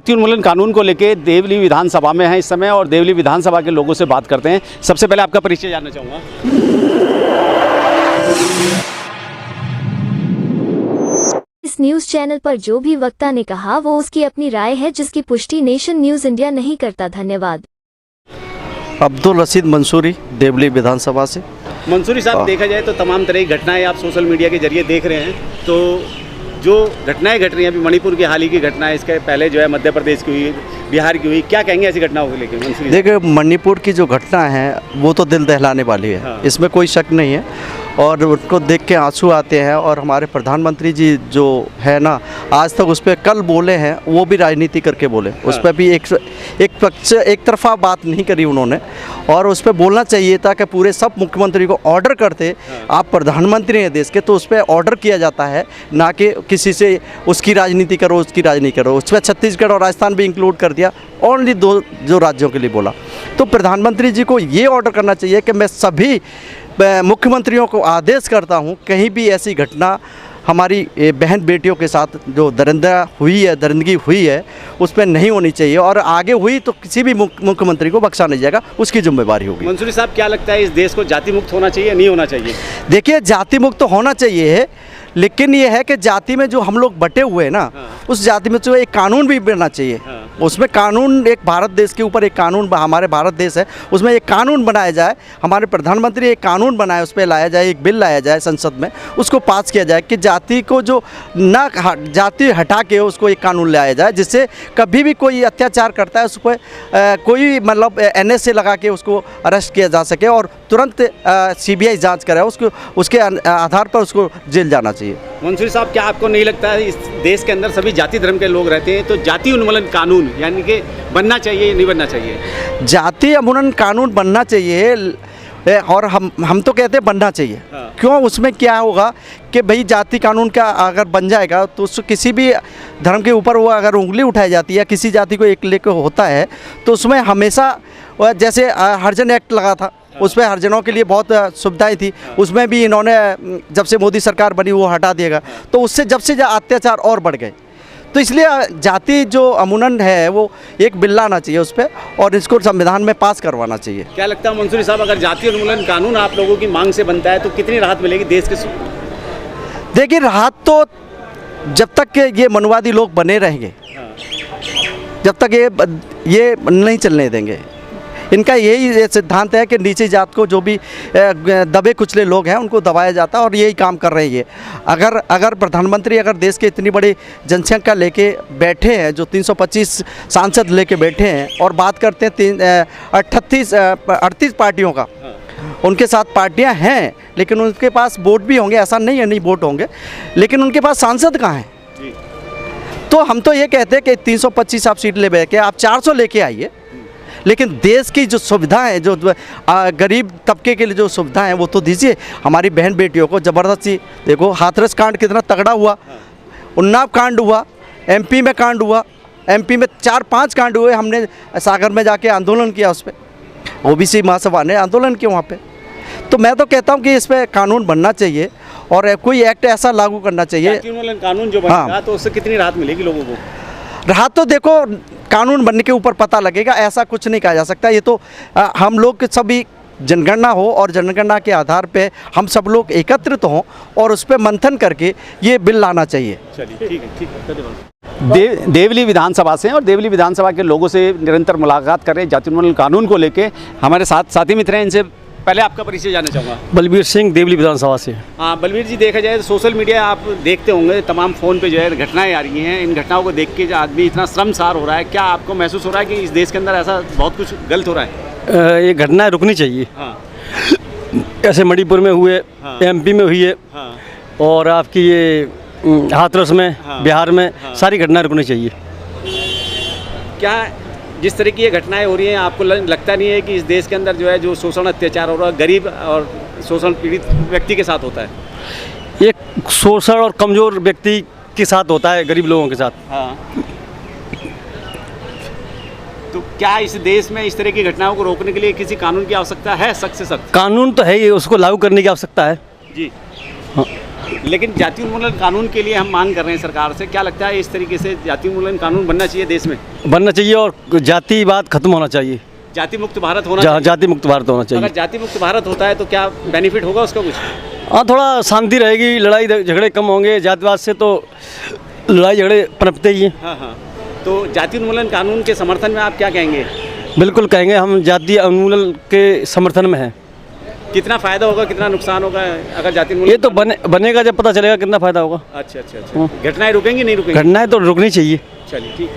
जाति उन्मूलन कानून को लेकर देवली विधानसभा में हैं इस समय और देवली विधानसभा के लोगों से बात करते हैं। सबसे पहले आपका परिचय जानना चाहूँगा। इस न्यूज चैनल पर जो भी वक्ता ने कहा वो उसकी अपनी राय है, जिसकी पुष्टि नेशन न्यूज इंडिया नहीं करता। धन्यवाद। अब्दुल रशीद मंसूरी, देवली विधानसभा से। मंसूरी साहब, देखा जाए तो तमाम तरह की घटनाएं आप सोशल मीडिया के जरिए देख रहे हैं, तो जो घटनाएं घट रही हैं अभी मणिपुर की हाल ही की घटना है, इसके पहले जो है मध्य प्रदेश की हुई, बिहार की हुई, क्या कहेंगे ऐसी घटनाओं को लेकर मंसूरी? देखिए, मणिपुर की जो घटना है वो तो दिल दहलाने वाली है। हाँ। इसमें कोई शक नहीं है और उनको देख के आंसू आते हैं। और हमारे प्रधानमंत्री जी जो है ना, आज तक उस पर कल बोले हैं, वो भी राजनीति करके बोले। हाँ। उस पर भी एक तरफा बात नहीं करी उन्होंने, और उस पर बोलना चाहिए था कि पूरे सब मुख्यमंत्री को ऑर्डर करते। हाँ। आप प्रधानमंत्री हैं देश के, तो उस पर ऑर्डर किया जाता है, ना कि किसी से उसकी राजनीति करो, उसकी राजनीति करो। उस पर छत्तीसगढ़ और राजस्थान भी इंक्लूड कर दिया, ओनली 2 जो राज्यों के लिए बोला। तो प्रधानमंत्री जी को ये ऑर्डर करना चाहिए कि मैं सभी मुख्यमंत्रियों को आदेश करता हूं, कहीं भी ऐसी घटना हमारी बहन बेटियों के साथ जो दरिंदगी हुई है उस पर नहीं होनी चाहिए, और आगे हुई तो किसी भी मुख्यमंत्री को बख्शा नहीं जाएगा, उसकी जिम्मेदारी होगी। मंसूरी साहब, क्या लगता है इस देश को जाति मुक्त होना चाहिए, नहीं होना चाहिए? देखिए, जाति मुक्त तो होना चाहिए, लेकिन ये है कि जाति में जो हम लोग बटे हुए हैं ना, हाँ। उस जाति में जो एक कानून भी बनना चाहिए। हाँ। उसमें कानून, एक भारत देश के ऊपर एक कानून, हमारे भारत देश है, उसमें एक कानून बनाया जाए। हमारे प्रधानमंत्री एक कानून बनाए, उस पर लाया जाए, एक बिल लाया जाए संसद में, उसको पास किया जाए कि जाति को जो ना जाति हटा के उसको एक कानून लाया जाए, जिससे कभी भी कोई अत्याचार करता है उस पर कोई मतलब NSA लगा के उसको अरेस्ट किया जा सके और तुरंत CBI जाँच कराए, उसको उसके आधार पर उसको जेल जाना चाहिए। मंसूरी साहब, क्या आपको नहीं लगता है इस देश के अंदर सभी जाति धर्म के लोग रहते हैं, तो जाति उन्मूलन कानून यानी कि बनना चाहिए या नहीं बनना चाहिए? जाति उन्मूलन कानून बनना चाहिए, और हम तो कहते हैं बनना चाहिए। हाँ। क्यों? उसमें क्या होगा कि भाई जाति कानून का अगर बन जाएगा तो उसको किसी भी धर्म के ऊपर वो अगर उंगली उठाई जाती है, किसी जाति को एक लेकर होता है, तो उसमें हमेशा जैसे हरिजन एक्ट लगा था, उस पर हरिजनों के लिए बहुत सुविधाएं थी। उसमें भी इन्होंने जब से मोदी सरकार बनी वो हटा दिएगा, तो उससे जब से अत्याचार और बढ़ गए। तो इसलिए जाति जो उन्मूलन है वो एक बिल लाना चाहिए उस पर, और इसको संविधान में पास करवाना चाहिए। क्या लगता है मंसूरी साहब, अगर जाति उन्मूलन कानून आप लोगों की मांग से बनता है तो कितनी राहत मिलेगी देश के? देखिए, राहत तो जब तक के ये मनुवादी लोग बने रहेंगे, जब तक ये नहीं चलने देंगे। इनका यही सिद्धांत है कि नीचे जात को जो भी दबे कुचले लोग हैं उनको दबाया जाता है, और यही काम कर रहे हैं ये। अगर प्रधानमंत्री अगर देश के इतनी बड़ी जनसंख्या लेके बैठे हैं, जो 325 सांसद लेके बैठे हैं, और बात करते हैं 38 पार्टियों का, उनके साथ पार्टियां हैं, लेकिन उनके पास वोट भी होंगे, ऐसा नहीं है नहीं वोट होंगे, लेकिन उनके पास सांसद कहाँ हैं? तो हम तो ये कहते हैं कि 325 आप सीट ले बैठे, आप 400 लेके आइए, लेकिन देश की जो सुविधाएं हैं, जो गरीब तबके के लिए जो सुविधाएं हैं वो तो दीजिए। हमारी बहन बेटियों को ज़बरदस्ती, देखो हाथरस कांड कितना तगड़ा हुआ, उन्नाव कांड हुआ, MP में कांड हुआ, MP में 4-5 कांड हुए। हमने सागर में जाके आंदोलन किया, उस पर OBC महासभा ने आंदोलन किया वहाँ पे। तो मैं तो कहता हूँ कि इस पर कानून बनना चाहिए और कोई एक्ट ऐसा लागू करना चाहिए। कानून जो बनेगा तो उससे कितनी राहत मिलेगी लोगों को? राहत तो देखो कानून बनने के ऊपर पता लगेगा, ऐसा कुछ नहीं कहा जा सकता। ये तो हम लोग सभी जनगणना हो, और जनगणना के आधार पे हम सब लोग एकत्रित हों और उस पर मंथन करके ये बिल लाना चाहिए। चलिए, ठीक है, धन्यवाद। देवली विधानसभा से और देवली विधानसभा के लोगों से निरंतर मुलाकात कर रहे हैं जाति उन्मूलन कानून को लेके। हमारे साथ साथी मित्र हैं, इनसे पहले आपका परिचय जानना चाहूँगा। बलबीर सिंह, देवली विधानसभा से। हाँ बलबीर जी, देखा जाए तो सोशल मीडिया आप देखते होंगे, तमाम फ़ोन पे जो है घटनाएं आ रही हैं। इन घटनाओं को देख के जो आदमी इतना शर्मसार हो रहा है, क्या आपको महसूस हो रहा है कि इस देश के अंदर ऐसा बहुत कुछ गलत हो रहा है? ये घटनाएं रुकनी चाहिए। हाँ। ऐसे मणिपुर में हुए, हाँ। MP में हुई है, हाँ। और आपकी ये हाथरस में, हाँ। बिहार में, हाँ। सारी घटनाएं रुकनी चाहिए। क्या जिस तरह की ये घटनाएं हो रही हैं, आपको लगता नहीं है कि इस देश के अंदर जो है जो शोषण अत्याचार हो रहा है गरीब और शोषण पीड़ित व्यक्ति के साथ होता है? ये शोषण और कमज़ोर व्यक्ति के साथ होता है, गरीब लोगों के साथ। हाँ। तो क्या इस देश में इस तरह की घटनाओं को रोकने के लिए किसी कानून की आवश्यकता है, सख्त से सख्त? कानून तो है ही, उसको लागू करने की आवश्यकता है जी। हाँ। लेकिन जाति उन्मूलन कानून के लिए हम मांग कर रहे हैं सरकार से, क्या लगता है इस तरीके से जाति उन्मूलन कानून बनना चाहिए देश में? बनना चाहिए और जातिवाद खत्म होना चाहिए। जाति मुक्त भारत होना जहाँ चाहिए। जाति मुक्त भारत होना चाहिए। अगर जाति मुक्त भारत होता है तो क्या बेनिफिट होगा उसका कुछ? हाँ, थोड़ा शांति रहेगी, लड़ाई झगड़े कम होंगे। जातिवाद से तो लड़ाई झगड़े पनपते ही हैं। हाँ हाँ। तो जाति उन्मूलन कानून के समर्थन में आप क्या कहेंगे? बिल्कुल कहेंगे, हम जातीय उन्मूलन के समर्थन में हैं। कितना फायदा होगा, कितना नुकसान होगा अगर जाति उन्मूलन? ये तो बनेगा जब पता चलेगा कितना फायदा होगा। अच्छा अच्छा अच्छा। घटनाएं रुकेंगी नहीं रुकेंगी? घटनाएं तो रुकनी चाहिए। चलिए ठीक।